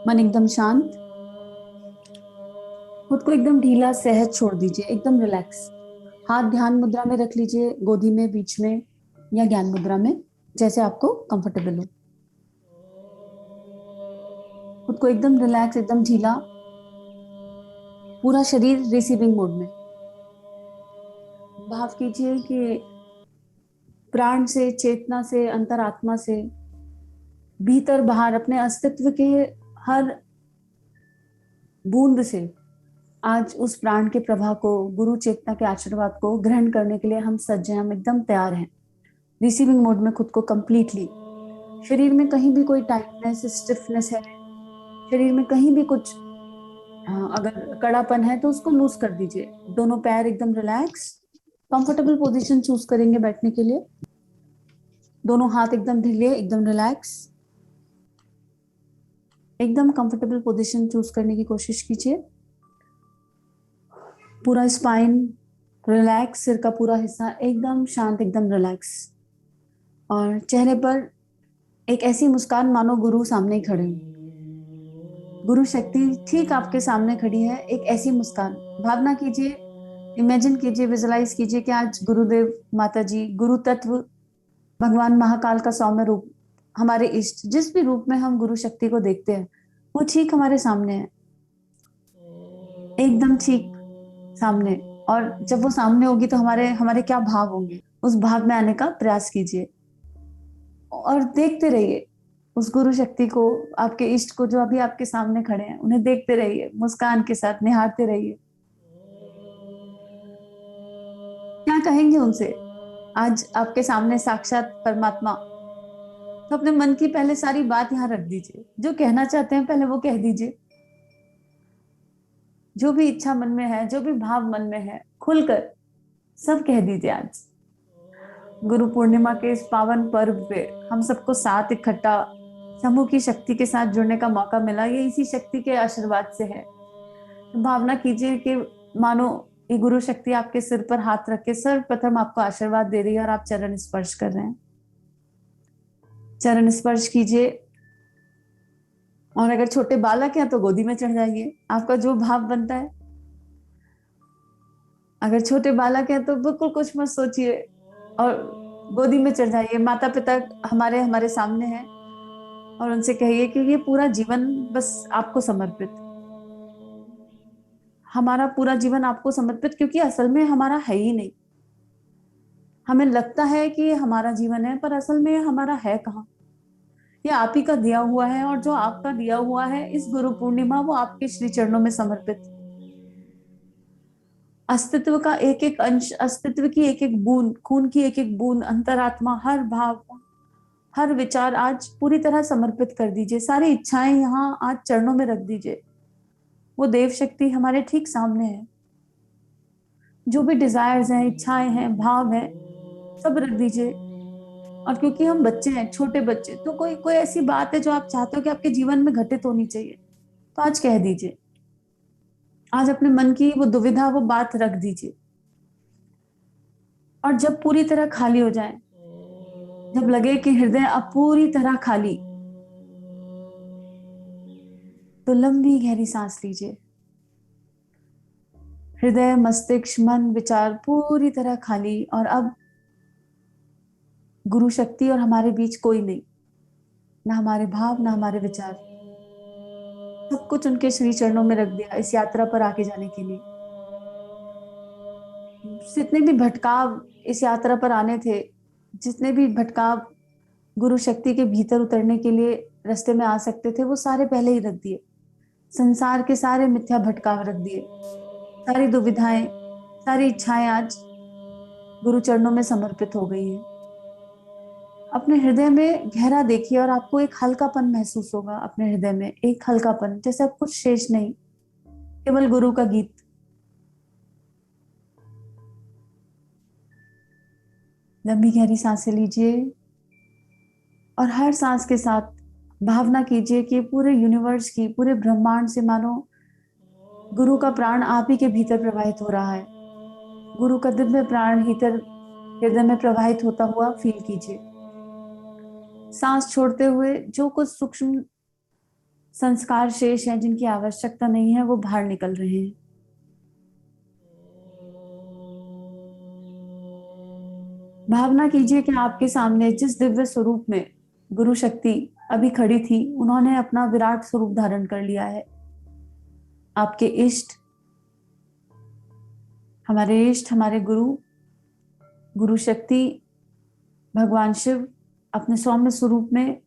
मन एकदम शांत। खुद को एकदम ढीला सहज छोड़ दीजिए, एकदम रिलैक्स। हाथ ध्यान मुद्रा में रख लीजिए, गोदी में, बीच में या ज्ञान मुद्रा में, जैसे आपको कंफर्टेबल हो। खुद को एकदम रिलैक्स, एकदम ढीला, पूरा शरीर रिसीविंग मोड में। भाव कीजिए कि प्राण से, चेतना से, अंतरात्मा से, भीतर बाहर अपने अस्तित्व के हर बूंद से आज उस प्राण के प्रवाह को, गुरु चेतना के आशीर्वाद को ग्रहण करने के लिए हम सज्ज हैं, हम एकदम तैयार हैं। रिसीविंग मोड में खुद को कंप्लीटली। शरीर में कहीं भी कोई टाइटनेस, स्टिफनेस है, शरीर में कहीं भी कुछ अगर कड़ापन है तो उसको लूज कर दीजिए। दोनों पैर एकदम रिलैक्स। कंफर्टेबल पोजीशन चूज करेंगे बैठने के लिए। दोनों हाथ एकदम ढीले, एकदम रिलैक्स। एकदम कंफर्टेबल पोजीशन चूज करने की कोशिश कीजिए। पूरा स्पाइन रिलैक्स, सिर का पूरा हिस्सा एकदम शांत, एकदम रिलैक्स। और चेहरे पर एक ऐसी मुस्कान मानो गुरु सामने ही खड़े हैं। गुरु शक्ति ठीक आपके सामने खड़ी है, एक ऐसी मुस्कान। भावना कीजिए, इमेजिन कीजिए, विजुलाइज कीजिए कि आज गुरुदेव, माता जी, गुरु तत्व, भगवान महाकाल का सौम्य रूप, हमारे इष्ट, जिस भी रूप में हम गुरु शक्ति को देखते हैं, वो ठीक हमारे सामने है, एकदम ठीक सामने। और जब वो सामने होगी तो हमारे हमारे क्या भाव होंगे, उस भाव में आने का प्रयास कीजिए और देखते रहिए उस गुरु शक्ति को, आपके इष्ट को, जो अभी आपके सामने खड़े हैं, उन्हें देखते रहिए, मुस्कान के साथ निहारते रहिए। क्या कहेंगे उनसे? आज आपके सामने साक्षात परमात्मा। तो अपने मन की पहले सारी बात यहाँ रख दीजिए, जो कहना चाहते हैं पहले वो कह दीजिए। जो भी इच्छा मन में है, जो भी भाव मन में है, खुलकर सब कह दीजिए। आज गुरु पूर्णिमा के इस पावन पर्व पे हम सबको साथ इकट्ठा समूह की शक्ति के साथ जुड़ने का मौका मिला, ये इसी शक्ति के आशीर्वाद से है। तो भावना कीजिए कि मानो ये गुरु शक्ति आपके सिर पर हाथ रख के सर्वप्रथम आपको आशीर्वाद दे रही है और आप चरण स्पर्श कर रहे हैं। चरण स्पर्श कीजिए। और अगर छोटे बालक हैं तो गोदी में चढ़ जाइए, आपका जो भाव बनता है। अगर छोटे बालक हैं तो बिल्कुल कुछ मत सोचिए और गोदी में चढ़ जाइए। माता पिता हमारे हमारे सामने हैं और उनसे कहिए कि ये पूरा जीवन बस आपको समर्पित, हमारा पूरा जीवन आपको समर्पित, क्योंकि असल में हमारा है ही नहीं। हमें लगता है कि ये हमारा जीवन है, पर असल में हमारा है कहाँ। ये आप ही का दिया हुआ है, और जो आपका दिया हुआ है इस गुरु पूर्णिमा, वो आपके श्री चरणों में समर्पित। अस्तित्व का एक एक अंश, अस्तित्व की एक एक बूंद, खून की एक एक बूंद, अंतरात्मा, हर भाव, हर विचार आज पूरी तरह समर्पित कर दीजिए। सारी इच्छाएं यहाँ आज चरणों में रख दीजिए। वो देव शक्ति हमारे ठीक सामने है। जो भी डिजायर्स हैं, इच्छाएं हैं, भाव है, सब रख दीजिए। और क्योंकि हम बच्चे हैं, छोटे बच्चे, तो कोई कोई ऐसी बात है जो आप चाहते हो कि आपके जीवन में घटित होनी चाहिए, तो आज कह दीजिए। आज अपने मन की वो दुविधा, वो बात रख दीजिए। और जब पूरी तरह खाली हो जाए, जब लगे कि हृदय अब पूरी तरह खाली, तो लंबी गहरी सांस लीजिए। हृदय, मस्तिष्क, मन, विचार पूरी तरह खाली, और अब गुरु शक्ति और हमारे बीच कोई नहीं, ना हमारे भाव, ना हमारे विचार। सब कुछ उनके श्री चरणों में रख दिया इस यात्रा पर आगे जाने के लिए। जितने भी भटकाव इस यात्रा पर आने थे, जितने भी भटकाव गुरु शक्ति के भीतर उतरने के लिए रास्ते में आ सकते थे, वो सारे पहले ही रख दिए। संसार के सारे मिथ्या भटकाव रख दिए। सारी दुविधाएं, सारी इच्छाएं आज गुरु चरणों में समर्पित हो गई हैं। अपने हृदय में गहरा देखिए और आपको एक हल्कापन महसूस होगा। अपने हृदय में एक हल्कापन, जैसे अब कुछ शेष नहीं, केवल गुरु का गीत। लंबी गहरी सांसें लीजिए और हर सांस के साथ भावना कीजिए कि पूरे यूनिवर्स की, पूरे ब्रह्मांड से मानो गुरु का प्राण आप ही के भीतर प्रवाहित हो रहा है। गुरु का दिव्य प्राण भीतर हृदय में प्रवाहित होता हुआ फील कीजिए। सांस छोड़ते हुए जो कुछ सूक्ष्म संस्कार शेष हैं जिनकी आवश्यकता नहीं है, वो बाहर निकल रहे हैं। भावना कीजिए कि आपके सामने जिस दिव्य स्वरूप में गुरु शक्ति अभी खड़ी थी, उन्होंने अपना विराट स्वरूप धारण कर लिया है। आपके इष्ट, हमारे गुरु, गुरु शक्ति, भगवान शिव अपने सौम्य स्वरूप में,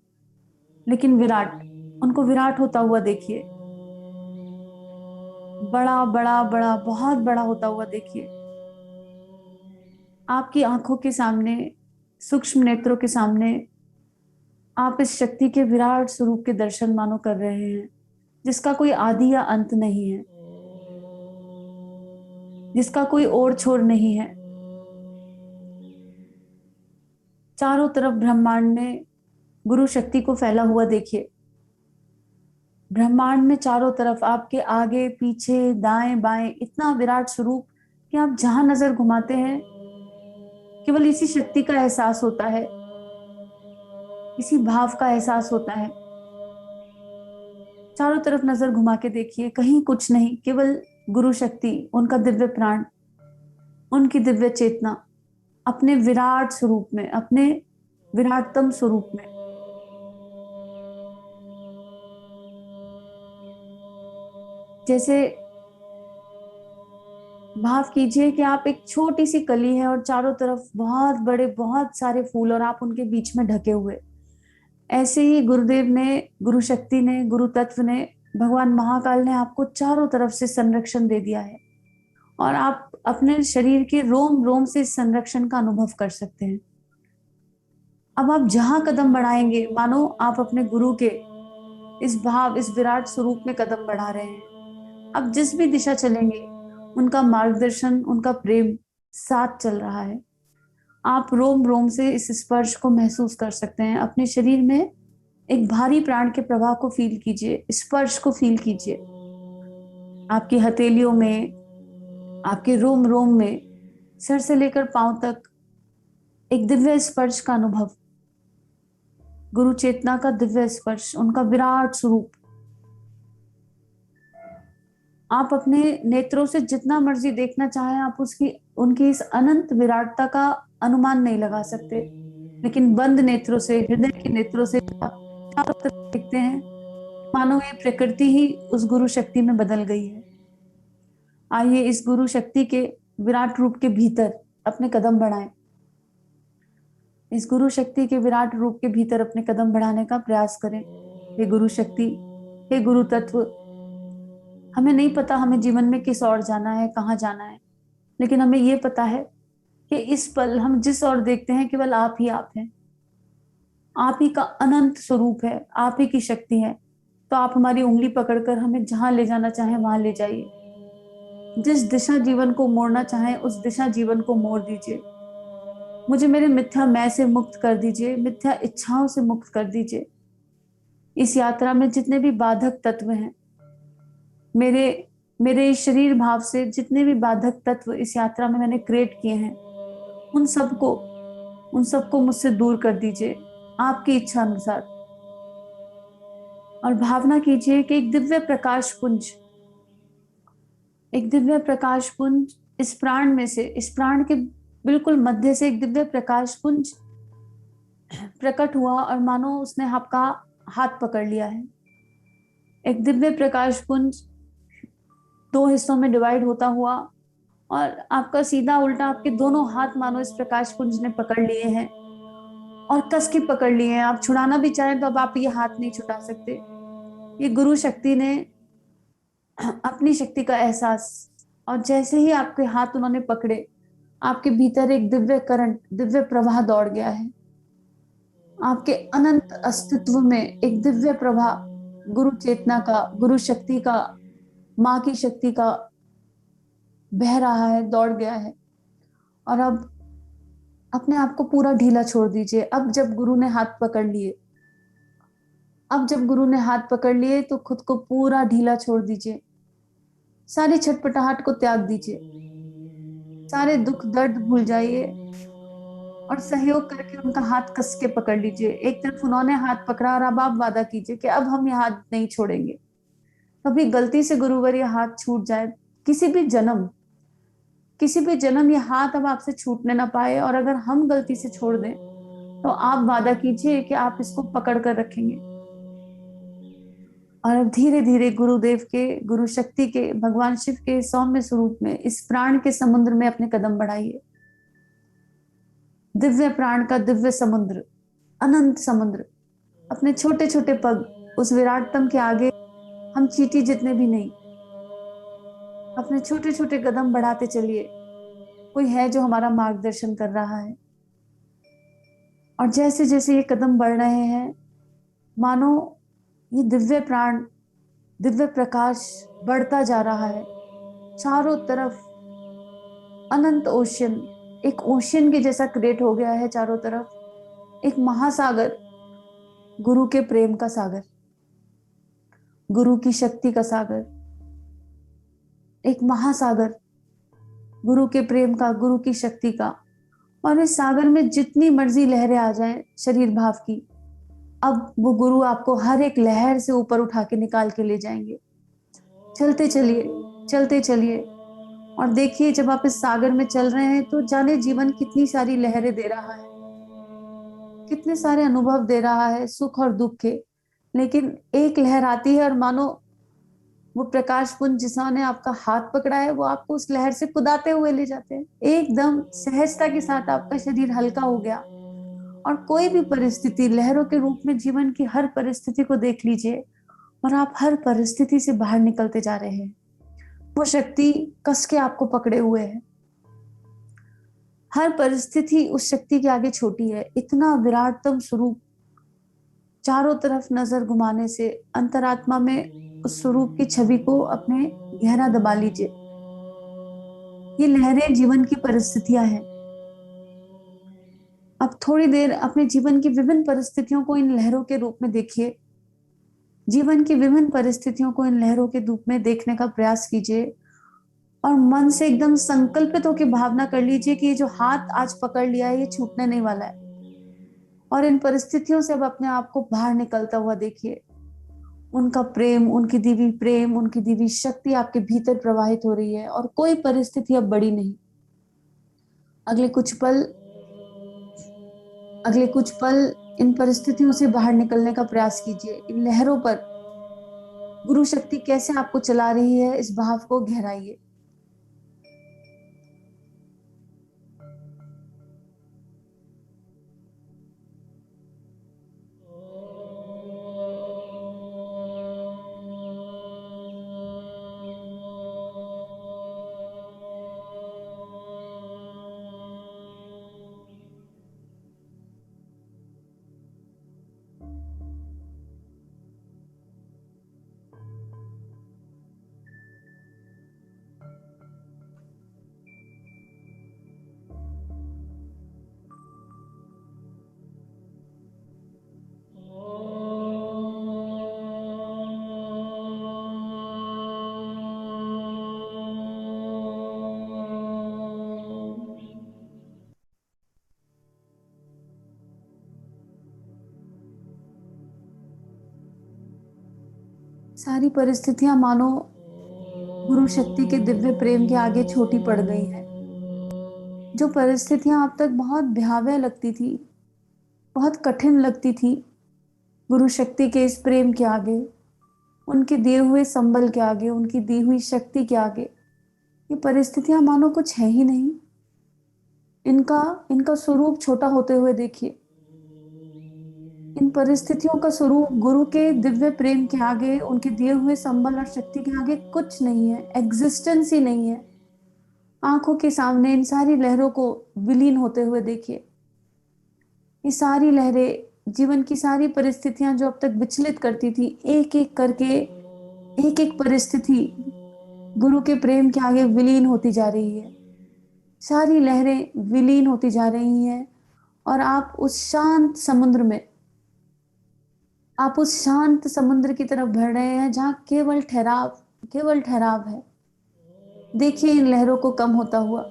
लेकिन विराट, उनको विराट होता हुआ देखिए, बड़ा बड़ा बड़ा, बहुत बड़ा होता हुआ देखिए। आपकी आंखों के सामने, सूक्ष्म नेत्रों के सामने आप इस शक्ति के विराट स्वरूप के दर्शन मानो कर रहे हैं, जिसका कोई आदि या अंत नहीं है, जिसका कोई ओर छोर नहीं है। चारों तरफ ब्रह्मांड में गुरु शक्ति को फैला हुआ देखिए। ब्रह्मांड में चारों तरफ, आपके आगे पीछे दाएं बाएं, इतना विराट स्वरूप कि आप जहां नजर घुमाते हैं केवल इसी शक्ति का एहसास होता है, इसी भाव का एहसास होता है। चारों तरफ नजर घुमा के देखिए, कहीं कुछ नहीं, केवल गुरु शक्ति, उनका दिव्य प्राण, उनकी दिव्य चेतना अपने विराट स्वरूप में, अपने विराटतम स्वरूप में। जैसे भाव कीजिए कि आप एक छोटी सी कली है और चारों तरफ बहुत बड़े, बहुत सारे फूल, और आप उनके बीच में ढके हुए। ऐसे ही गुरुदेव ने, गुरु शक्ति ने, गुरु तत्व ने, भगवान महाकाल ने आपको चारों तरफ से संरक्षण दे दिया है, और आप अपने शरीर के रोम रोम से इस संरक्षण का अनुभव कर सकते हैं। अब आप जहां कदम बढ़ाएंगे, मानो आप अपने गुरु के इस भाव, इस विराट स्वरूप में कदम बढ़ा रहे हैं। अब जिस भी दिशा चलेंगे, उनका मार्गदर्शन, उनका प्रेम साथ चल रहा है। आप रोम रोम से इस स्पर्श को महसूस कर सकते हैं। अपने शरीर में एक भारी प्राण के प्रवाह को फील कीजिए, स्पर्श को फील कीजिए। आपकी हथेलियों में, आपके रोम रोम में, सिर से लेकर पांव तक एक दिव्य स्पर्श का अनुभव, गुरु चेतना का दिव्य स्पर्श, उनका विराट स्वरूप। आप अपने नेत्रों से जितना मर्जी देखना चाहें, आप उनकी इस अनंत विराटता का अनुमान नहीं लगा सकते, लेकिन बंद नेत्रों से, हृदय के नेत्रों से चारों तरफ देखते हैं, मानो ये प्रकृति ही उस गुरु शक्ति में बदल गई है। आइए इस गुरु शक्ति के विराट रूप के भीतर अपने कदम बढ़ाएं। इस गुरु शक्ति के विराट रूप के भीतर अपने कदम बढ़ाने का प्रयास करें। हे गुरु शक्ति, हे गुरु तत्व, हमें नहीं पता हमें जीवन में किस ओर जाना है, कहाँ जाना है, लेकिन हमें ये पता है कि इस पल हम जिस ओर देखते हैं, केवल आप ही आप हैं। आप ही का अनंत स्वरूप है, आप ही की शक्ति है। तो आप हमारी उंगली पकड़कर हमें जहां ले जाना चाहें वहां ले जाइए। जिस दिशा जीवन को मोड़ना चाहें, उस दिशा जीवन को मोड़ दीजिए। मुझे मेरे मिथ्या मैं से मुक्त कर दीजिए, मिथ्या इच्छाओं से मुक्त कर दीजिए। इस यात्रा में जितने भी बाधक तत्व हैं, मेरे शरीर भाव से जितने भी बाधक तत्व इस यात्रा में मैंने क्रिएट किए हैं, उन सबको मुझसे दूर कर दीजिए आपकी इच्छा अनुसार। और भावना कीजिए कि एक दिव्य प्रकाश पुंज, इस प्राण में से, इस प्राण के बिल्कुल मध्य से एक दिव्य प्रकाश पुंज प्रकट हुआ, और मानो उसने आपका हाथ पकड़ लिया है। एक दिव्य प्रकाश पुंज 2 हिस्सों में डिवाइड होता हुआ, और आपका सीधा उल्टा, आपके दोनों हाथ मानो इस प्रकाश पुंज ने पकड़ लिए हैं, और कस के पकड़ लिए हैं। आप छुड़ाना भी चाहें तो अब आप ये हाथ नहीं छुटा सकते। ये गुरु शक्ति ने अपनी शक्ति का एहसास, और जैसे ही आपके हाथ उन्होंने पकड़े, आपके भीतर एक दिव्य करंट, दिव्य प्रवाह दौड़ गया है। आपके अनंत अस्तित्व में एक दिव्य प्रवाह गुरु चेतना का, गुरु शक्ति का, माँ की शक्ति का बह रहा है, दौड़ गया है। और अब अपने आप को पूरा ढीला छोड़ दीजिए। अब जब गुरु ने हाथ पकड़ लिए, तो खुद को पूरा ढीला छोड़ दीजिए। सारी छटपटाहट को त्याग दीजिए, सारे दुख दर्द भूल जाइए, और सहयोग करके उनका हाथ कस के पकड़ लीजिए। एक तरफ उन्होंने हाथ पकड़ा और अब आप वादा कीजिए कि अब हम ये हाथ नहीं छोड़ेंगे। कभी गलती से गुरुवर ये हाथ छूट जाए, किसी भी जन्म, किसी भी जन्म ये हाथ अब आपसे छूटने ना पाए, और अगर हम गलती से छोड़ दें तो आप वादा कीजिए कि आप इसको पकड़ कर रखेंगे। और अब धीरे धीरे गुरुदेव के, गुरु शक्ति के, भगवान शिव के सौम्य स्वरूप में इस प्राण के समुद्र में अपने कदम बढ़ाइए। दिव्य प्राण का दिव्य समुद्र, अनंत समुद्र, अपने छोटे छोटे पग उस विराटतम के आगे हम चींटी जितने भी नहीं। अपने छोटे छोटे कदम बढ़ाते चलिए। कोई है जो हमारा मार्गदर्शन कर रहा है। और जैसे जैसे ये कदम बढ़ रहे हैं, मानो ये दिव्य प्राण, दिव्य प्रकाश बढ़ता जा रहा है। चारों तरफ अनंत ओशियन, एक ओशियन के जैसा क्रिएट हो गया है चारों तरफ। एक महासागर, गुरु के प्रेम का सागर, गुरु की शक्ति का सागर, एक महासागर गुरु के प्रेम का, गुरु की शक्ति का। और इस सागर में जितनी मर्जी लहरें आ जाएं शरीर भाव की, अब वो गुरु आपको हर एक लहर से ऊपर उठा के निकाल के ले जाएंगे। चलते चलिए, चलते चलिए। और देखिए जब आप इस सागर में चल रहे हैं तो जाने जीवन कितनी सारी लहरें दे रहा है, कितने सारे अनुभव दे रहा है, सुख और दुख के। लेकिन एक लहर आती है और मानो वो प्रकाश पुंज जिसने आपका हाथ पकड़ा है वो आपको उस लहर से कुदाते हुए ले जाते हैं। एकदम सहजता के साथ आपका शरीर हल्का हो गया। और कोई भी परिस्थिति लहरों के रूप में, जीवन की हर परिस्थिति को देख लीजिए और आप हर परिस्थिति से बाहर निकलते जा रहे हैं। वो शक्ति कस के आपको पकड़े हुए है। हर परिस्थिति उस शक्ति के आगे छोटी है। इतना विराटतम स्वरूप, चारों तरफ नजर घुमाने से अंतरात्मा में उस स्वरूप की छवि को अपने गहरा दबा लीजिए। ये लहरें जीवन की परिस्थितियां हैं। अब थोड़ी देर अपने जीवन की विभिन्न परिस्थितियों को इन लहरों के रूप में देखिए। जीवन की विभिन्न परिस्थितियों को इन लहरों के रूप में देखने का प्रयास कीजिए। और मन से एकदम संकल्पित होकर भावना कर लीजिए कि ये जो हाथ आज पकड़ लिया है ये छूटने नहीं वाला है। और इन परिस्थितियों से अब अपने आप को बाहर निकलता हुआ देखिए। उनका प्रेम, उनकी दी हुई प्रेम, उनकी दी हुई शक्ति आपके भीतर प्रवाहित हो रही है और कोई परिस्थिति अब बड़ी नहीं। अगले कुछ पल, अगले कुछ पल इन परिस्थितियों से बाहर निकलने का प्रयास कीजिए। इन लहरों पर गुरु शक्ति कैसे आपको चला रही है, इस भाव को गहराइए। सारी परिस्थितियां मानो गुरु शक्ति के दिव्य प्रेम के आगे छोटी पड़ गई हैं। जो परिस्थितियां अब तक बहुत भयावह लगती थी, बहुत कठिन लगती थी, गुरु शक्ति के इस प्रेम के आगे, उनके दिए हुए संबल के आगे, उनकी दी हुई शक्ति के आगे, ये परिस्थितियां मानो कुछ है ही नहीं। इनका इनका स्वरूप छोटा होते हुए देखिए। इन परिस्थितियों का स्वरूप गुरु के दिव्य प्रेम के आगे, उनके दिए हुए संबल और शक्ति के आगे कुछ नहीं है, एग्जिस्टेंस ही नहीं है। आंखों के सामने इन सारी लहरों को विलीन होते हुए देखिए। ये सारी लहरें, जीवन की सारी परिस्थितियां जो अब तक विचलित करती थी, एक एक करके, एक एक परिस्थिति गुरु के प्रेम के आगे विलीन होती जा रही है। सारी लहरें विलीन होती जा रही हैं। और आप उस शांत समुद्र में, आप उस शांत समुद्र की तरफ बढ़ रहे हैं जहां केवल ठहराव, केवल ठहराव है। देखिए इन लहरों को कम होता हुआ।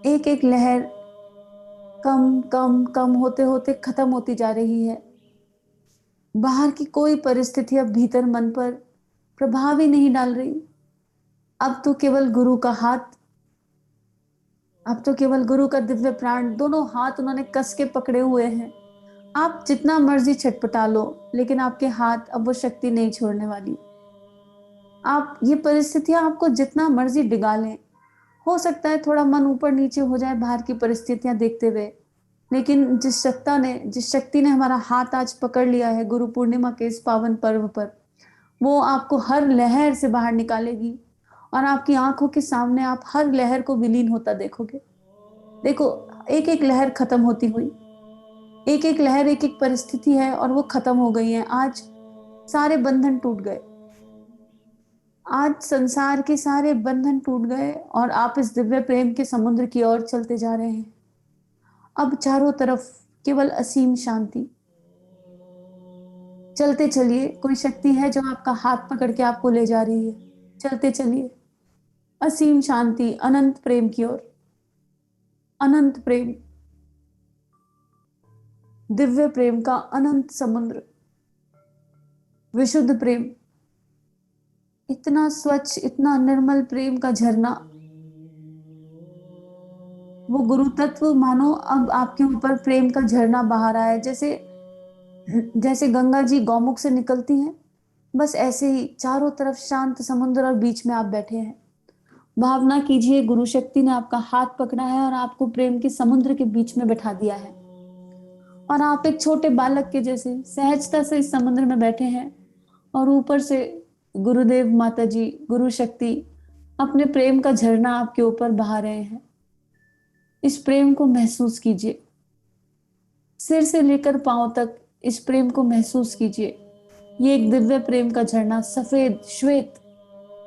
एक एक लहर कम कम कम होते होते खत्म होती जा रही है। बाहर की कोई परिस्थिति अब भीतर मन पर प्रभाव ही नहीं डाल रही। अब तो केवल गुरु का हाथ, अब तो केवल गुरु का दिव्य प्राण, दोनों हाथ उन्होंने कस के पकड़े हुए हैं। आप जितना मर्जी छटपटा लो, लेकिन आपके हाथ अब वो शक्ति नहीं छोड़ने वाली। आप ये परिस्थितियां आपको जितना मर्जी डिगा लें, हो सकता है थोड़ा मन ऊपर नीचे हो जाए बाहर की परिस्थितियां देखते हुए, लेकिन जिस शक्ति ने हमारा हाथ आज पकड़ लिया है गुरु पूर्णिमा के इस पावन पर्व पर, वो आपको हर लहर से बाहर निकालेगी और आपकी आंखों के सामने आप हर लहर को विलीन होता देखोगे। देखो, एक एक लहर खत्म होती हुई, एक एक लहर, एक एक परिस्थिति है और वो खत्म हो गई है। आज सारे बंधन टूट गए, आज संसार के सारे बंधन टूट गए और आप इस दिव्य प्रेम के समुद्र की ओर चलते जा रहे हैं। अब चारों तरफ केवल असीम शांति। चलते चलिए, कोई शक्ति है जो आपका हाथ पकड़ के आपको ले जा रही है। चलते चलिए असीम शांति, अनंत प्रेम की ओर। अनंत प्रेम, दिव्य प्रेम का अनंत समुद्र, विशुद्ध प्रेम, इतना स्वच्छ, इतना निर्मल प्रेम का झरना। वो गुरु तत्व मानो अब आपके ऊपर प्रेम का झरना बहा रहा है। जैसे जैसे गंगा जी गौमुख से निकलती हैं, बस ऐसे ही चारों तरफ शांत समुद्र और बीच में आप बैठे हैं। भावना कीजिए, गुरु शक्ति ने आपका हाथ पकड़ा है और आपको प्रेम के समुद्र के बीच में बैठा दिया है और आप एक छोटे बालक के जैसे सहजता से इस समुद्र में बैठे हैं और ऊपर से गुरुदेव, माता जी, गुरु शक्ति अपने प्रेम का झरना आपके ऊपर बहा रहे हैं। इस प्रेम को महसूस कीजिए, सिर से लेकर पांव तक इस प्रेम को महसूस कीजिए। ये एक दिव्य प्रेम का झरना, सफेद श्वेत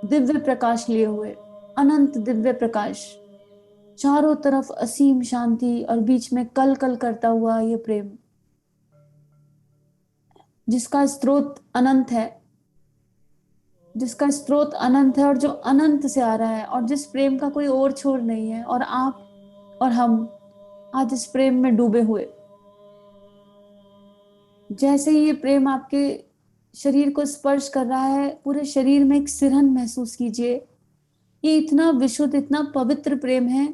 दिव्य प्रकाश लिए हुए, अनंत दिव्य प्रकाश, चारों तरफ असीम शांति और बीच में कल कल करता हुआ ये प्रेम, जिसका स्रोत अनंत है, जिसका स्रोत अनंत है और जो अनंत से आ रहा है और जिस प्रेम का कोई और छोर नहीं है। और आप और हम आज इस प्रेम में डूबे हुए। जैसे ही ये प्रेम आपके शरीर को स्पर्श कर रहा है, पूरे शरीर में एक सिरहन महसूस कीजिए। ये इतना विशुद्ध, इतना पवित्र प्रेम है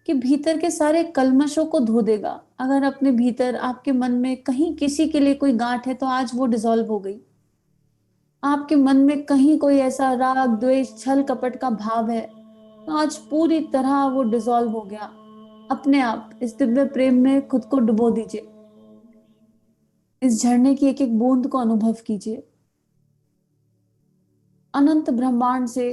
कि भीतर के सारे कल्मशों को धो देगा। अगर अपने भीतर आपके मन में कहीं किसी के लिए कोई गांठ है तो आज वो डिसॉल्व हो गई। आपके मन में कहीं कोई ऐसा राग, द्वेष, छल कपट का भाव है तो आज पूरी तरह वो डिसॉल्व हो गया। अपने आप इस दिव्य प्रेम में खुद को डुबो दीजिए। इस झरने की एक एक बूंद को अनुभव कीजिए। अनंत ब्रह्मांड से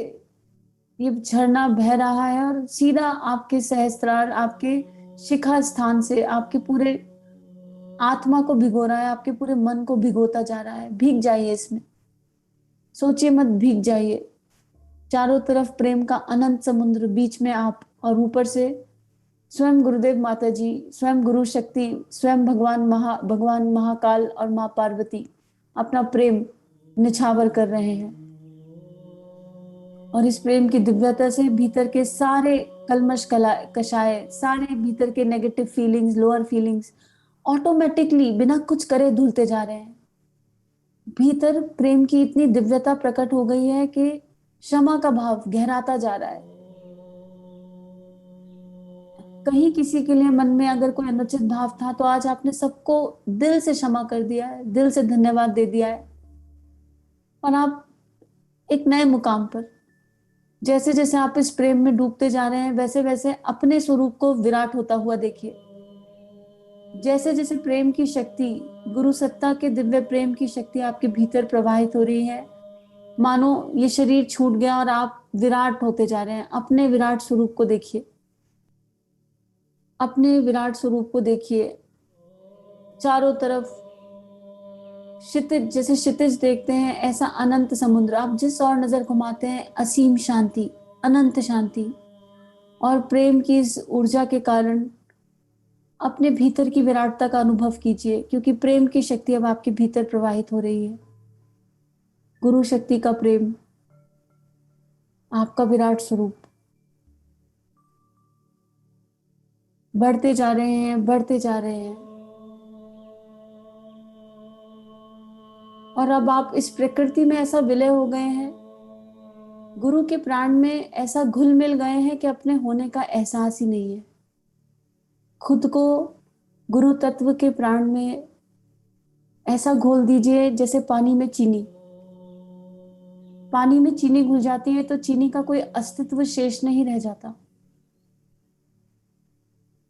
ये झरना बह रहा है और सीधा आपके सहस्त्रार, आपके शिखा स्थान से आपके पूरे आत्मा को भिगो रहा है, आपके पूरे मन को भिगोता जा रहा है। भीग जाइए इसमें, सोचिए मत, भीग जाइए। चारों तरफ प्रेम का अनंत समुद्र, बीच में आप और ऊपर से स्वयं गुरुदेव, माता जी, स्वयं गुरु शक्ति, स्वयं भगवान महाकाल और माँ पार्वती अपना प्रेम निछावर कर रहे हैं। और इस प्रेम की दिव्यता से भीतर के सारे कलमश कषाय, सारे भीतर के negative feelings, lower feelings automatically बिना कुछ करे धुलते जा रहे हैं। भीतर प्रेम की इतनी दिव्यता प्रकट हो गई है कि क्षमा का भाव गहराता जा रहा है। कहीं किसी के लिए मन में अगर कोई अनुचित भाव था तो आज आपने सबको दिल से क्षमा कर दिया है, दिल से धन्यवाद दे दिया है और आप एक नए मुकाम पर, जैसे जैसे आप इस प्रेम में डूबते जा रहे हैं वैसे वैसे अपने स्वरूप को विराट होता हुआ देखिए। जैसे जैसे प्रेम की शक्ति, गुरु सत्ता के दिव्य प्रेम की शक्ति आपके भीतर प्रवाहित हो रही है, मानो ये शरीर छूट गया और आप विराट होते जा रहे हैं। अपने विराट स्वरूप को देखिए, अपने विराट स्वरूप को देखिए। चारों तरफ क्षितिज, जैसे क्षितिज देखते हैं ऐसा अनंत समुद्र, आप जिस और नजर घुमाते हैं असीम शांति, अनंत शांति और प्रेम की इस ऊर्जा के कारण अपने भीतर की विराटता का अनुभव कीजिए, क्योंकि प्रेम की शक्ति अब आपके भीतर प्रवाहित हो रही है। गुरु शक्ति का प्रेम, आपका विराट स्वरूप। बढ़ते जा रहे हैं, बढ़ते जा रहे हैं। और अब आप इस प्रकृति में ऐसा विलय हो गए हैं, गुरु के प्राण में ऐसा घुल मिल गए हैं कि अपने होने का एहसास ही नहीं है। खुद को गुरु तत्व के प्राण में ऐसा घोल दीजिए जैसे पानी में चीनी। पानी में चीनी घुल जाती है तो चीनी का कोई अस्तित्व शेष नहीं रह जाता।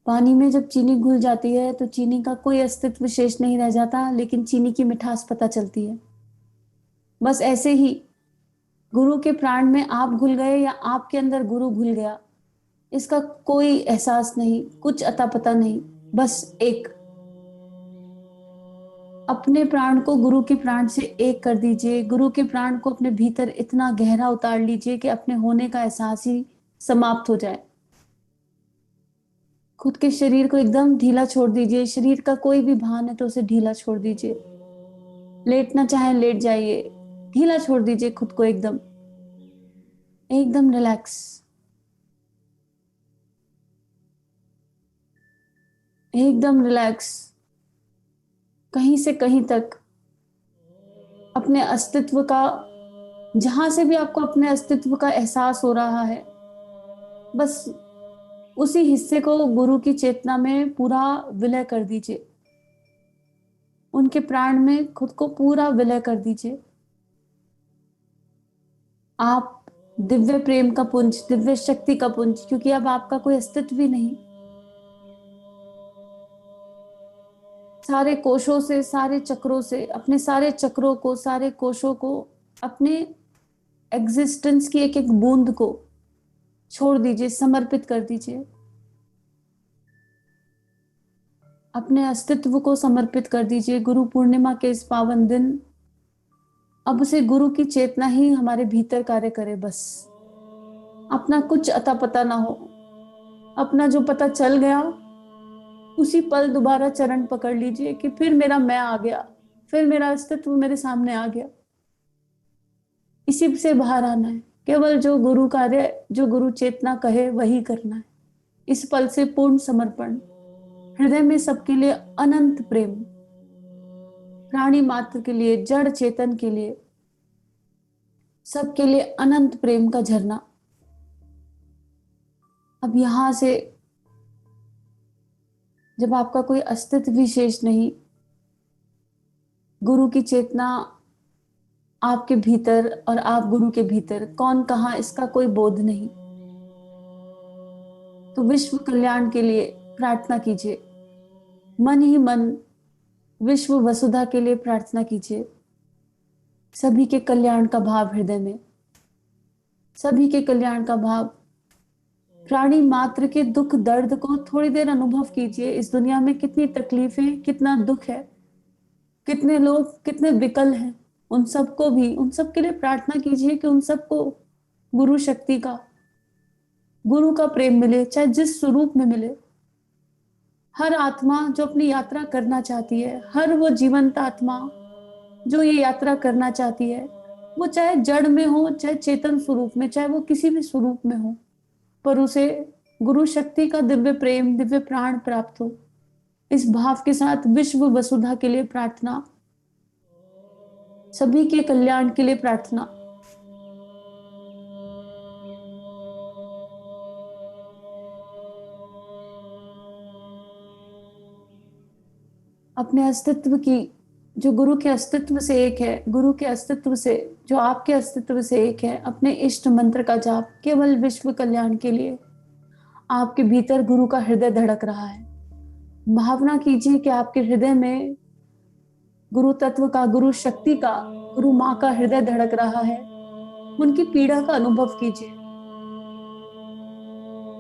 पानी में जब चीनी घुल जाती है तो चीनी का कोई अस्तित्व शेष नहीं रह जाता, लेकिन चीनी की मिठास पता चलती है। बस ऐसे ही गुरु के प्राण में आप घुल गए या आपके अंदर गुरु घुल गया, इसका कोई एहसास नहीं, कुछ अता पता नहीं। बस एक अपने प्राण को गुरु के प्राण से एक कर दीजिए। गुरु के प्राण को अपने भीतर इतना गहरा उतार लीजिए कि अपने होने का एहसास ही समाप्त हो जाए। खुद के शरीर को एकदम ढीला छोड़ दीजिए। शरीर का कोई भी भान है तो उसे ढीला छोड़ दीजिए। लेटना चाहे लेट जाइए, ढीला छोड़ दीजिए खुद को, एकदम एकदम रिलैक्स, एकदम रिलैक्स। कहीं से कहीं तक अपने अस्तित्व का, जहां से भी आपको अपने अस्तित्व का एहसास हो रहा है, बस उसी हिस्से को गुरु की चेतना में पूरा विलय कर दीजिए। उनके प्राण में खुद को पूरा विलय कर दीजिए। आप दिव्य प्रेम का पुंज, दिव्य शक्ति का पुंज, क्योंकि अब आपका कोई अस्तित्व ही नहीं। सारे कोशों से, सारे चक्रों से, अपने सारे चक्रों को, सारे कोशों को, अपने एग्जिस्टेंस की एक एक बूंद को छोड़ दीजिए, समर्पित कर दीजिए। अपने अस्तित्व को समर्पित कर दीजिए। गुरु पूर्णिमा के इस पावन दिन अब से गुरु की चेतना ही हमारे भीतर कार्य करे। बस अपना कुछ अता पता ना हो। अपना जो पता चल गया उसी पल दोबारा चरण पकड़ लीजिए कि फिर मेरा मैं आ गया, फिर मेरा अस्तित्व मेरे सामने आ गया। इसी से बाहर आना है। केवल जो गुरु कार्य, जो गुरु चेतना कहे वही करना है। इस पल से पूर्ण समर्पण, हृदय में सबके लिए अनंत प्रेम, प्राणी मात्र के लिए, जड़ चेतन के लिए, सबके लिए अनंत प्रेम का झरना। अब यहां से जब आपका कोई अस्तित्व विशेष नहीं, गुरु की चेतना आपके भीतर और आप गुरु के भीतर, कौन कहां इसका कोई बोध नहीं, तो विश्व कल्याण के लिए प्रार्थना कीजिए। मन ही मन विश्व वसुधा के लिए प्रार्थना कीजिए। सभी के कल्याण का भाव हृदय में, सभी के कल्याण का भाव। प्राणी मात्र के दुख दर्द को थोड़ी देर अनुभव कीजिए। इस दुनिया में कितनी तकलीफें, कितना दुख है, कितने लोग कितने विकल हैं। उन सबको भी, उन सब के लिए प्रार्थना कीजिए कि उन सबको गुरु शक्ति का, गुरु का प्रेम मिले, चाहे जिस स्वरूप में मिले। हर आत्मा जो अपनी यात्रा करना चाहती है, हर वो जीवंत आत्मा जो ये यात्रा करना चाहती है, वो चाहे जड़ में हो, चाहे चेतन स्वरूप में, चाहे वो किसी भी स्वरूप में हो, पर उसे गुरु शक्ति का दिव्य प्रेम, दिव्य प्राण प्राप्त हो। इस भाव के साथ विश्व वसुधा के लिए प्रार्थना, सभी के कल्याण के लिए प्रार्थना। अपने अस्तित्व की, जो गुरु के अस्तित्व से एक है, गुरु के अस्तित्व से, जो आपके अस्तित्व से एक है, अपने इष्ट मंत्र का जाप केवल विश्व कल्याण के लिए। आपके भीतर गुरु का हृदय धड़क रहा है। भावना कीजिए कि आपके हृदय में गुरु तत्व का, गुरु शक्ति का, गुरु माँ का हृदय धड़क रहा है। उनकी पीड़ा का अनुभव कीजिए,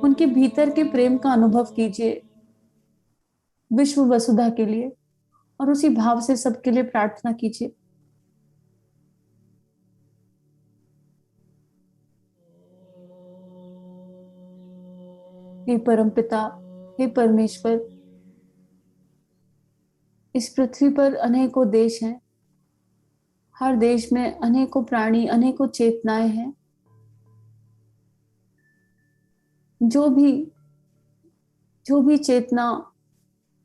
उनके भीतर के प्रेम का अनुभव कीजिए विश्व वसुधा के लिए, और उसी भाव से सबके लिए प्रार्थना कीजिए। हे परम पिता, हे परमेश्वर, इस पृथ्वी पर अनेकों देश हैं। हर देश में अनेकों प्राणी, अनेकों चेतनाएं हैं। जो भी जो भी चेतना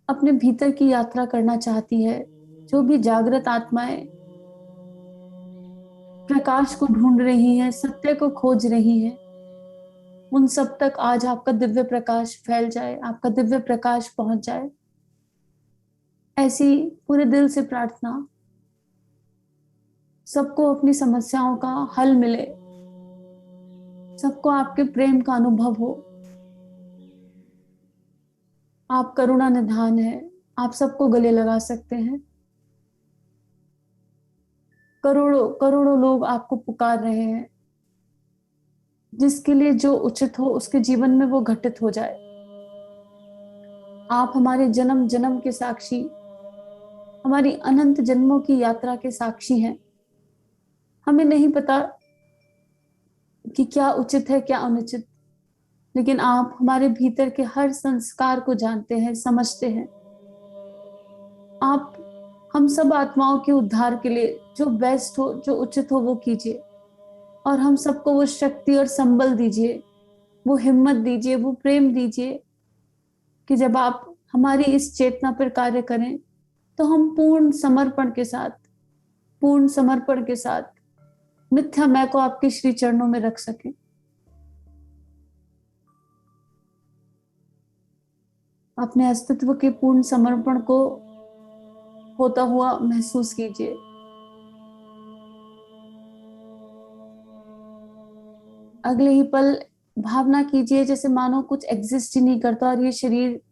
अपने भीतर की यात्रा करना चाहती है, जो भी जागृत आत्माएं प्रकाश को ढूंढ रही हैं, सत्य को खोज रही हैं, उन सब तक आज आपका दिव्य प्रकाश फैल जाए, आपका दिव्य प्रकाश पहुंच जाए। ऐसी पूरे दिल से प्रार्थना, सबको अपनी समस्याओं का हल मिले, सबको आपके प्रेम का अनुभव हो। आप करुणा निधान है, आप सबको गले लगा सकते हैं। करोड़ों करोड़ों लोग आपको पुकार रहे हैं, जिसके लिए जो उचित हो उसके जीवन में वो घटित हो जाए। आप हमारे जन्म जन्म के साक्षी, हमारी अनंत जन्मों की यात्रा के साक्षी हैं। हमें नहीं पता कि क्या उचित है क्या अनुचित, लेकिन आप हमारे भीतर के हर संस्कार को जानते हैं, समझते हैं। आप हम सब आत्माओं के उद्धार के लिए जो बेस्ट हो, जो उचित हो वो कीजिए, और हम सबको वो शक्ति और संबल दीजिए, वो हिम्मत दीजिए, वो प्रेम दीजिए कि जब आप हमारी इस चेतना पर कार्य करें तो हम पूर्ण समर्पण के साथ मिथ्या मैं को आपके श्री चरणों में रख सकें। अपने अस्तित्व के पूर्ण समर्पण को होता हुआ महसूस कीजिए। अगले ही पल भावना कीजिए जैसे मानो कुछ एग्जिस्ट ही नहीं करता और ये शरीर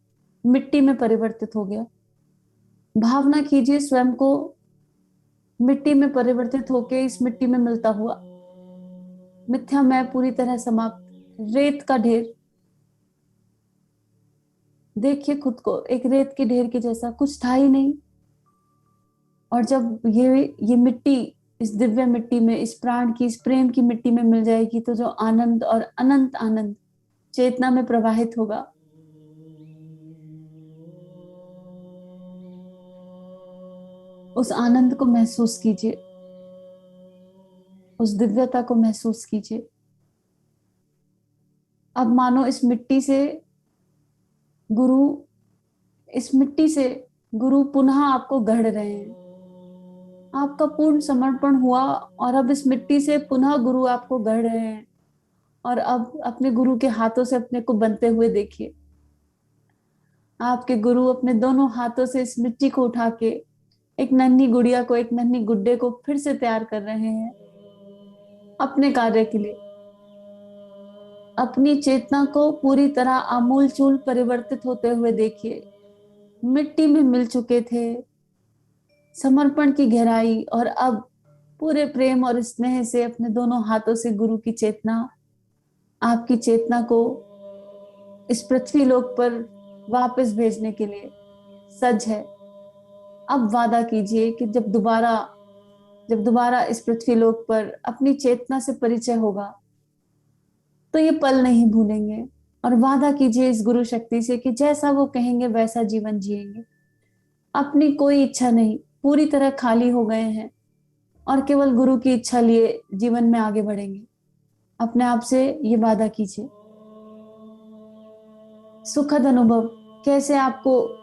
मिट्टी में परिवर्तित हो गया। भावना कीजिए स्वयं को मिट्टी में परिवर्तित होके इस मिट्टी में मिलता हुआ। मिथ्या मैं पूरी तरह समाप्त, रेत का ढेर। देखिए खुद को एक रेत के ढेर के जैसा, कुछ था ही नहीं। और जब ये मिट्टी इस दिव्य मिट्टी में, इस प्राण की, इस प्रेम की मिट्टी में मिल जाएगी तो जो आनंद और अनंत आनंद चेतना में प्रवाहित होगा, उस आनंद को महसूस कीजिए, उस दिव्यता को महसूस कीजिए। अब मानो गुरु इस मिट्टी से गुरु पुनः आपको गढ़ रहे हैं। आपका पूर्ण समर्पण हुआ और अब इस मिट्टी से पुनः गुरु आपको गढ़ रहे हैं। और अब अपने गुरु के हाथों से अपने को बनते हुए देखिए। आपके गुरु अपने दोनों हाथों से इस मिट्टी को उठा के एक नन्ही गुड़िया को, एक नन्ही गुड्डे को फिर से तैयार कर रहे हैं अपने कार्य के लिए। अपनी चेतना को पूरी तरह आमूल चूल परिवर्तित होते हुए देखिए। मिट्टी में मिल चुके थे, समर्पण की गहराई, और अब पूरे प्रेम और स्नेह से अपने दोनों हाथों से गुरु की चेतना, आपकी चेतना को इस पृथ्वी लोक पर वापस भेजने के लिए सज है। अब वादा कीजिए कि जब दोबारा इस पृथ्वी लोक पर अपनी चेतना से परिचय होगा तो ये पल नहीं भूलेंगे। और वादा कीजिए इस गुरु शक्ति से कि जैसा वो कहेंगे वैसा जीवन जिएंगे। अपनी कोई इच्छा नहीं, पूरी तरह खाली हो गए हैं और केवल गुरु की इच्छा लिए जीवन में आगे बढ़ेंगे। अपने आप से ये वादा कीजिए। सुखद अनुभव, कैसे आपको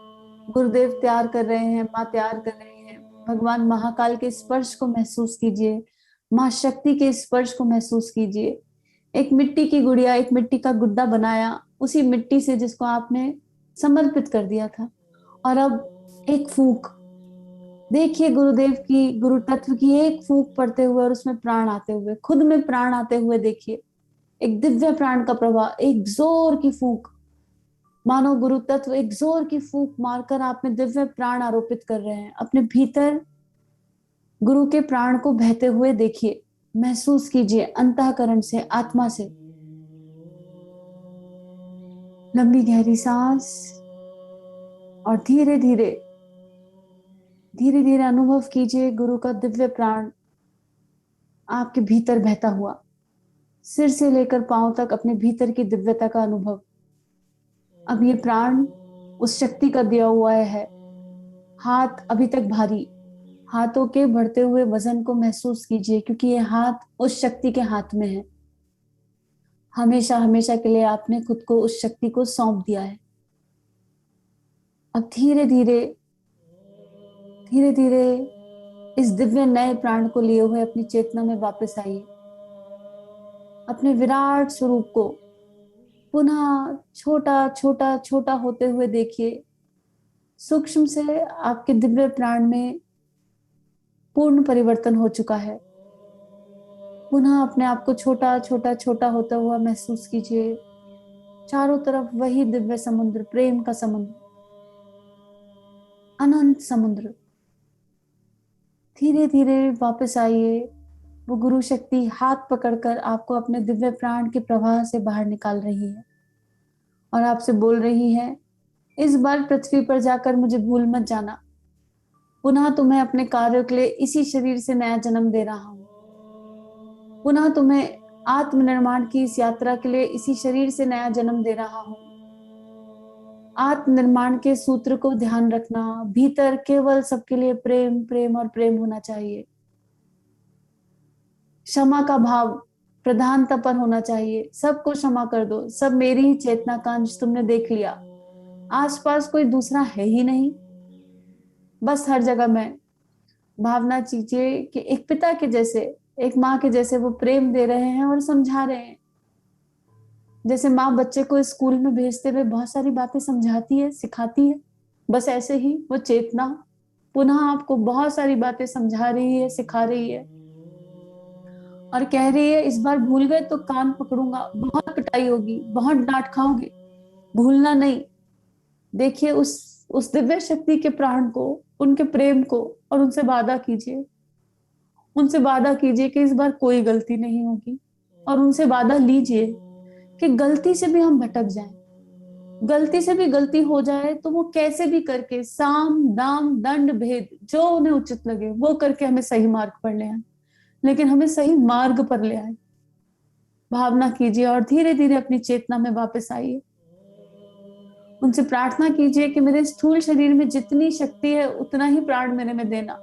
गुरुदेव तैयार कर रहे हैं, माँ तैयार कर रही हैं। भगवान महाकाल के स्पर्श को महसूस कीजिए, माँ शक्ति के स्पर्श को महसूस कीजिए। एक मिट्टी की गुड़िया, एक मिट्टी का गुड्डा बनाया उसी मिट्टी से जिसको आपने समर्पित कर दिया था। और अब एक फूंक देखिए, गुरुदेव की, गुरु तत्व की एक फूंक पड़ते हुए और उसमें प्राण आते हुए, खुद में प्राण आते हुए देखिए। एक दिव्य प्राण का प्रवाह, एक जोर की फूंक, मानो गुरु तत्व एक जोर की फूंक मारकर आप में दिव्य प्राण आरोपित कर रहे हैं। अपने भीतर गुरु के प्राण को बहते हुए देखिए, महसूस कीजिए अंतःकरण से, आत्मा से। लंबी गहरी सांस और धीरे धीरे अनुभव कीजिए गुरु का दिव्य प्राण आपके भीतर बहता हुआ, सिर से लेकर पांव तक अपने भीतर की दिव्यता का अनुभव। अब ये प्राण उस शक्ति का दिया हुआ है। हाथ अभी तक भारी, हाथों के बढ़ते हुए वजन को महसूस कीजिए, क्योंकि ये हाथ उस शक्ति के हाथ में है। हमेशा हमेशा के लिए आपने खुद को उस शक्ति को सौंप दिया है। अब धीरे धीरे धीरे धीरे इस दिव्य नए प्राण को लिए हुए अपनी चेतना में वापस आइए। अपने विराट स्वरूप को पुनः छोटा छोटा छोटा होते हुए देखिए। सूक्ष्म से आपके दिव्य प्राण में पूर्ण परिवर्तन हो चुका है। पुनः अपने आप को छोटा छोटा छोटा होता हुआ महसूस कीजिए। चारों तरफ वही दिव्य समुद्र, प्रेम का समुद्र, अनंत समुद्र। धीरे धीरे वापस आइए। वो गुरु शक्ति हाथ पकड़कर आपको अपने दिव्य प्राण के प्रवाह से बाहर निकाल रही है और आपसे बोल रही है, इस बार पृथ्वी पर जाकर मुझे भूल मत जाना। पुनः तुम्हें अपने कार्यों के लिए इसी शरीर से नया जन्म दे रहा हूं। पुनः तुम्हें आत्मनिर्माण की इस यात्रा के लिए इसी शरीर से नया जन्म दे रहा हूं। आत्मनिर्माण के सूत्र को ध्यान रखना, भीतर केवल सबके लिए प्रेम प्रेम और प्रेम होना चाहिए। क्षमा का भाव प्रधानता पर होना चाहिए। सबको क्षमा कर दो, सब मेरी ही चेतना का अंश तुमने देख लिया। आसपास कोई दूसरा है ही नहीं, बस हर जगह मैं। भावना कीजिए कि एक पिता के जैसे, एक माँ के जैसे वो प्रेम दे रहे हैं और समझा रहे हैं। जैसे माँ बच्चे को स्कूल में भेजते हुए बहुत सारी बातें समझाती है, सिखाती है, बस ऐसे ही वो चेतना पुनः आपको बहुत सारी बातें समझा रही है, सिखा रही है और कह रही है, इस बार भूल गए तो कान पकड़ूंगा, बहुत पिटाई होगी, बहुत डांट खाओगे, भूलना नहीं। देखिए उस दिव्य शक्ति के प्राण को, उनके प्रेम को, और उनसे वादा कीजिए, उनसे वादा कीजिए कि इस बार कोई गलती नहीं होगी। और उनसे वादा लीजिए कि गलती से भी हम भटक जाएं, गलती से भी गलती हो जाए तो वो कैसे भी करके साम दाम दंड भेद जो उन्हें उचित लगे वो करके हमें सही मार्ग पर ले आए, लेकिन हमें सही मार्ग पर ले आए। भावना कीजिए और धीरे धीरे अपनी चेतना में वापस आइए। उनसे प्रार्थना कीजिए कि मेरे स्थूल शरीर में जितनी शक्ति है उतना ही प्राण मेरे में देना।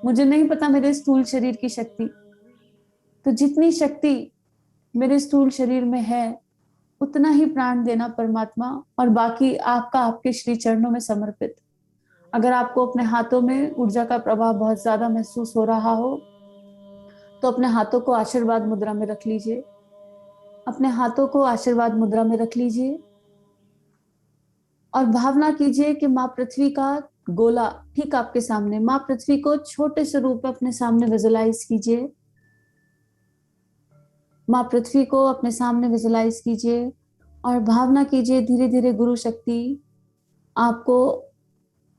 मुझे नहीं पता मेरे स्थूल शरीर की शक्ति, तो जितनी शक्ति मेरे स्थूल शरीर में है उतना ही प्राण देना परमात्मा, और बाकी आपका आपके श्री चरणों में समर्पित। अगर आपको अपने हाथों में ऊर्जा का प्रभाव बहुत ज्यादा महसूस हो रहा हो तो अपने हाथों को आशीर्वाद मुद्रा में रख लीजिए। अपने हाथों को आशीर्वाद मुद्रा में रख लीजिए और भावना कीजिए कि माँ पृथ्वी का गोला ठीक आपके सामने, माँ पृथ्वी को छोटे से रूप में अपने सामने विजुलाइज कीजिए। माँ पृथ्वी को अपने सामने विजुलाइज कीजिए और भावना कीजिए धीरे धीरे गुरु शक्ति आपको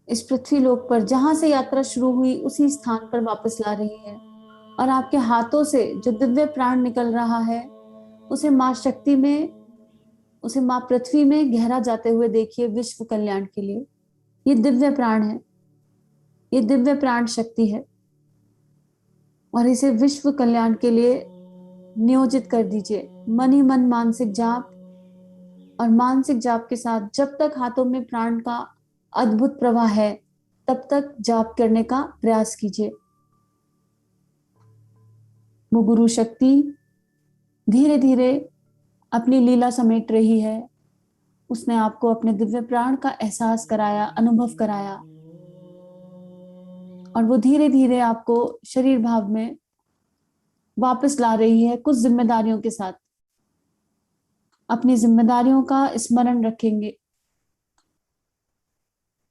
इस पृथ्वी लोक पर जहां से यात्रा शुरू हुई उसी स्थान पर वापस ला रही है। और आपके हाथों से जो दिव्य प्राण निकल रहा है उसे माँ शक्ति में, उसे माँ पृथ्वी में गहरा जाते हुए देखिए विश्व कल्याण के लिए। ये दिव्य प्राण है, ये दिव्य प्राण शक्ति है और इसे विश्व कल्याण के लिए नियोजित कर दीजिए। मन ही मन मानसिक जाप, और मानसिक जाप के साथ जब तक हाथों में प्राण का अद्भुत प्रवाह है तब तक जाप करने का प्रयास कीजिए। वो गुरु शक्ति धीरे धीरे अपनी लीला समेट रही है। उसने आपको अपने दिव्य प्राण का एहसास कराया, अनुभव कराया, और वो धीरे धीरे आपको शरीर भाव में वापस ला रही है कुछ जिम्मेदारियों के साथ। अपनी जिम्मेदारियों का स्मरण रखेंगे।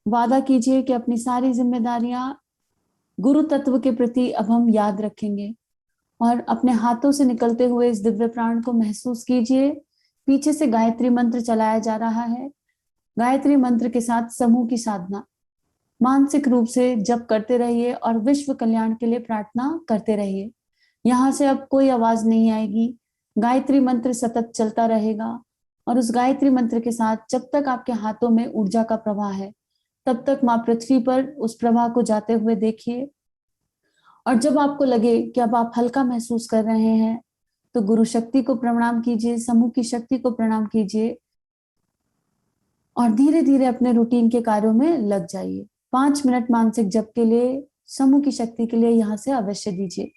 वादा कीजिए कि अपनी सारी जिम्मेदारियां गुरु तत्व के प्रति अब हम याद रखेंगे। और अपने हाथों से निकलते हुए इस दिव्य प्राण को महसूस कीजिए। पीछे से गायत्री मंत्र चलाया जा रहा है। गायत्री मंत्र के साथ समूह की साधना, मानसिक रूप से जप करते रहिए और विश्व कल्याण के लिए प्रार्थना करते रहिए। यहाँ से अब कोई आवाज नहीं आएगी, गायत्री मंत्र सतत चलता रहेगा। और उस गायत्री मंत्र के साथ जब तक आपके हाथों में ऊर्जा का प्रवाह है तब तक माँ पृथ्वी पर उस प्रवाह को जाते हुए देखिए। और जब आपको लगे कि अब आप हल्का महसूस कर रहे हैं तो गुरु शक्ति को प्रणाम कीजिए, समूह की शक्ति को प्रणाम कीजिए और धीरे धीरे अपने रूटीन के कार्यों में लग जाइए। 5 मिनट मानसिक जप के लिए, समूह की शक्ति के लिए यहाँ से अवश्य दीजिए।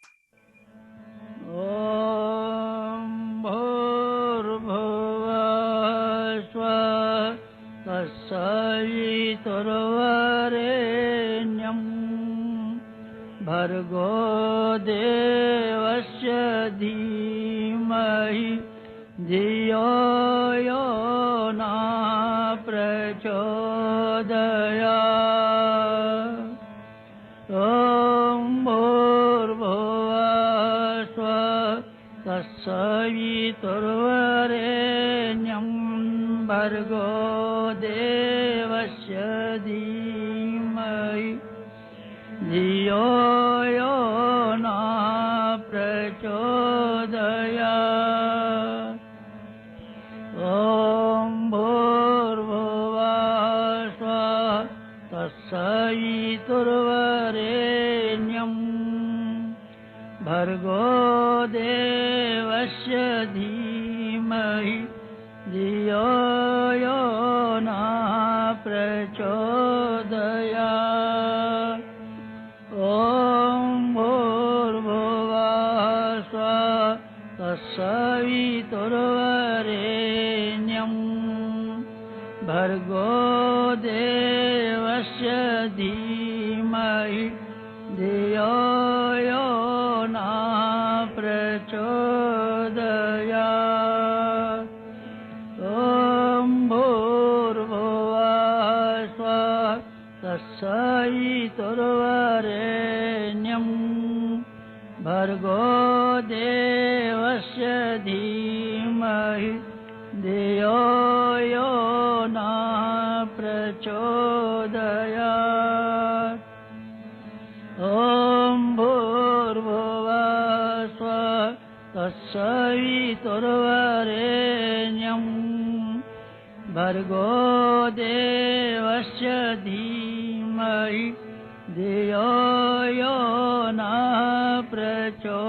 ओम भूर्भुवः स्वः तत्सवितुर्वरेण्यं भर्गो देवस्य धीमहि धियो यो न प्रचोदयात्। ॐ भूर्भुवः स्वः तत्सवितुर्वरेण्यं भर्गो देवस्य धीमहि धियो यो न प्रचोदयात्। ॐ भूर्भुवः स्वः तत्सवितुर्वरेण्यं भर्गो देवस्य धीमहि धियो यो न प्रचोदयात्। ॐ भूर्भुवः स्वः तत्सवितुर्वरेण्यं भर्गो देवस्य धीमहि धियो यो न प्रचोदयात्। ॐ भूर्भुवः स्वः तत्सवितुर्वरेण्यं भर्गो देवस्य धीमहि धियो यो न प्रचोदयात्। ॐ भूर्भुवः स्वः तत्सवितुर्वरेण्यं भर्गो देवस्य धीमहि धियो यो न प्रचोदयात्।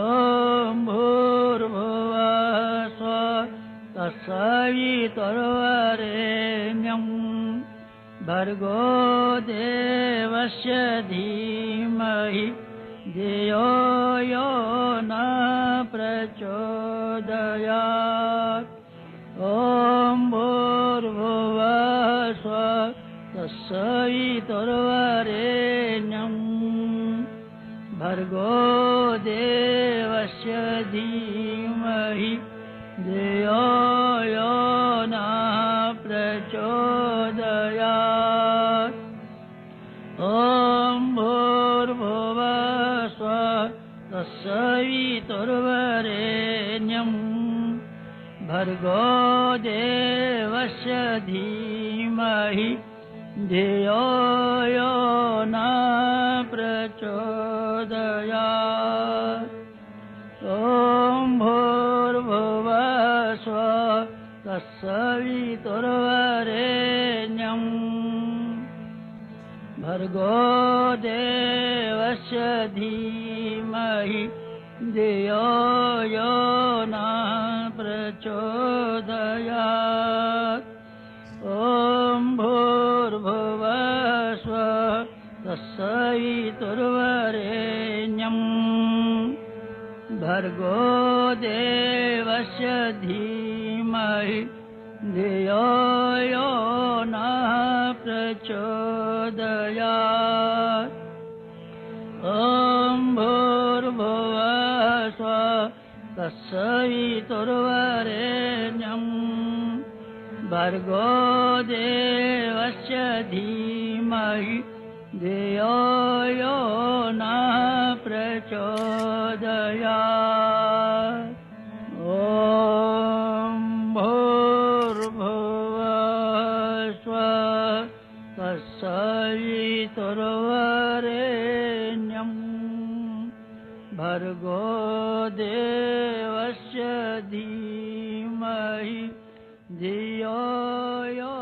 ॐ भूर्भुवः स्वः तत्सवितुर्वरेण्यं भर्गो देवस्य धीमहि धियो यो न प्रचोदयात्। ॐ भूर्भुवः स्वः तत्सवितुर्वरेण्यं भर्गो देवस्य धीमहि धियो यो न प्रचोदयात्। ॐ भूर्भुवः स्वः तत्सवितुर्वरेण्यं भर्गो देवस्य धीमहि धियो यो न प्रचोदयात्। ॐ भूर्भुवः स्वः तत्सवितुर्वरेण्यं भर्गो देवस्य धीमहि धियो यो न प्रचोदयात्। ॐ भूर्भुवः स्वः तत्सवितुर्वरेण्यं भर्गो देवस्य धीमहि धियो यो न प्रचोदयात्। ॐ भूर्भुवः स्वः तत्सवितुर्वरेण्यं भर्गो देवस्य धीमहि धियो यो न प्रचोदयात्। ॐ भूर्भुवः स्वः तत्सवितुर्वरेण्यं भर्गो देवस्य धीमहि धियो यो